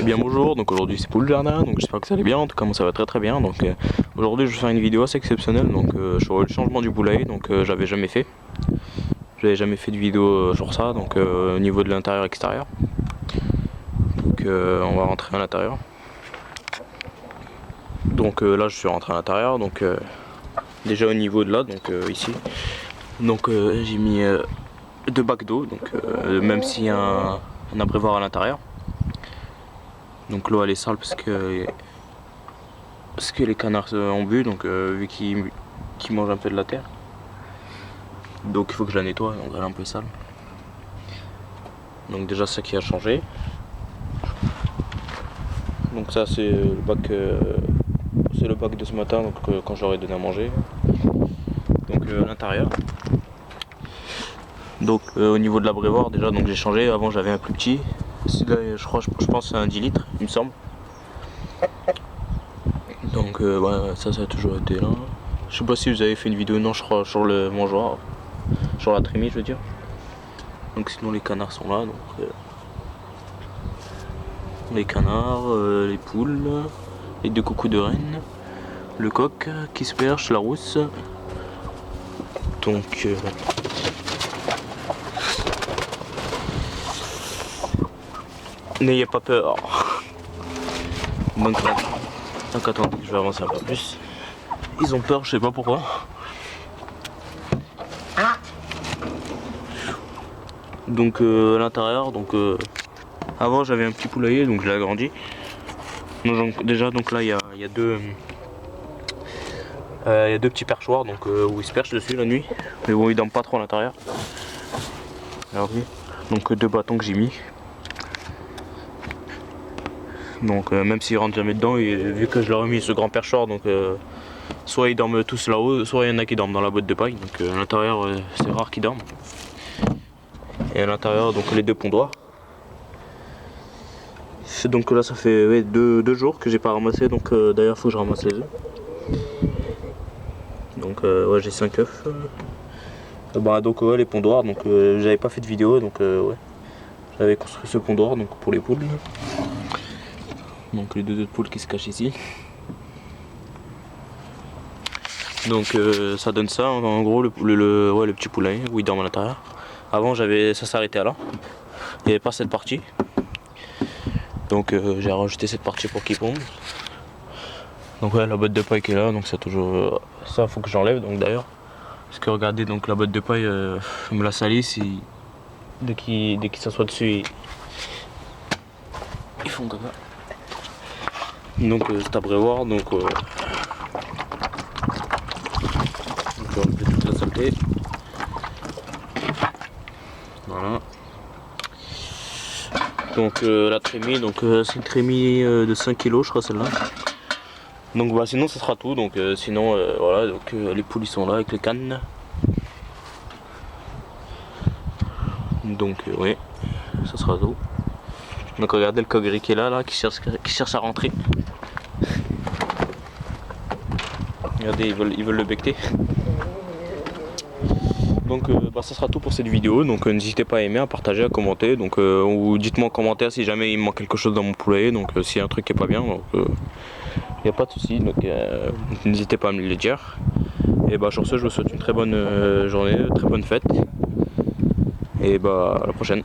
Eh bien bonjour, donc aujourd'hui c'est Poule Jardin, donc j'espère que ça allait bien, en tout cas moi ça va très bien. Donc aujourd'hui je vais faire une vidéo assez exceptionnelle donc sur le changement du poulailler, donc j'avais jamais fait de vidéo sur ça, donc au niveau de l'intérieur extérieur. Donc on va rentrer à l'intérieur. Donc là je suis rentré à l'intérieur, donc déjà au niveau de là, donc ici, donc j'ai mis 2 bacs d'eau, donc même s'il y a un abreuvoir à l'intérieur. Donc l'eau elle est sale parce que les canards ont bu, donc vu qu'ils mangent un peu de la terre. Donc il faut que je la nettoie, donc elle est un peu sale. Donc déjà ça qui a changé. Donc ça c'est le bac de ce matin, donc quand j'aurais donné à manger. Donc l'intérieur. Donc au niveau de l'abreuvoir déjà, donc j'ai changé. Avant j'avais un plus petit. Là, je pense c'est un 10 litres il me semble. Donc ouais, ça a toujours été là. Je sais pas si vous avez fait une vidéo, non je crois, sur le mangeoire, sur la trémie je veux dire. Donc sinon les canards sont là, donc les canards, les poules, les 2 coucous de reine, le coq qui se perche, la rousse. Donc n'ayez pas peur. Donc attendez, je vais avancer un peu plus. Ils ont peur, je sais pas pourquoi. Donc à l'intérieur, donc avant j'avais un petit poulailler, donc je l'ai agrandi. Donc, déjà donc là il y a deux petits perchoirs, donc où ils se perchent dessus la nuit. Mais bon ils dorment pas trop à l'intérieur. Donc 2 bâtons que j'ai mis. Donc même s'ils rentrent jamais dedans, et vu que je leur ai mis ce grand perchoir, donc soit ils dorment tous là-haut, soit il y en a qui dorment dans la boîte de paille. Donc à l'intérieur c'est rare qu'ils dorment. Et à l'intérieur donc les 2 pondoirs. Donc là ça fait ouais, 2 jours que j'ai pas ramassé, donc d'ailleurs faut que je ramasse les œufs. Donc ouais j'ai 5 œufs. Donc ouais les pondoirs, donc j'avais pas fait de vidéo, donc ouais. J'avais construit ce pondoir donc pour les poules. Donc les 2 autres poules qui se cachent ici. Donc ça donne ça en gros le petit poulailler où ils dorment à l'intérieur. Avant ça s'arrêtait là. Il n'y avait pas cette partie. Donc j'ai rajouté cette partie pour qu'ils pondent. Donc ouais la boîte de paille qui est là, donc c'est toujours ça faut que j'enlève donc d'ailleurs. Parce que regardez donc la boîte de paille me la salisse, dès qu'ils s'assoient dessus ils font comme ça. Donc cet abreuvoir, donc on va enlever toute la saleté. Voilà. Donc la trémie, donc c'est une trémie de 5 kg je crois celle-là. Donc bah sinon ça sera tout, donc sinon voilà, donc les poules ils sont là avec les cannes. Donc oui, ça sera tout. Donc regardez le coq gris qui est là qui cherche à rentrer. Regardez, ils veulent le becter. Donc bah, ça sera tout pour cette vidéo, donc n'hésitez pas à aimer, à partager, à commenter, donc ou dites-moi en commentaire si jamais il me manque quelque chose dans mon poulailler, donc s'il y a un truc qui est pas bien, donc il n'y a pas de souci, donc n'hésitez pas à me le dire. Et bah sur ce je vous souhaite une très bonne journée, très bonne fête, et bah à la prochaine.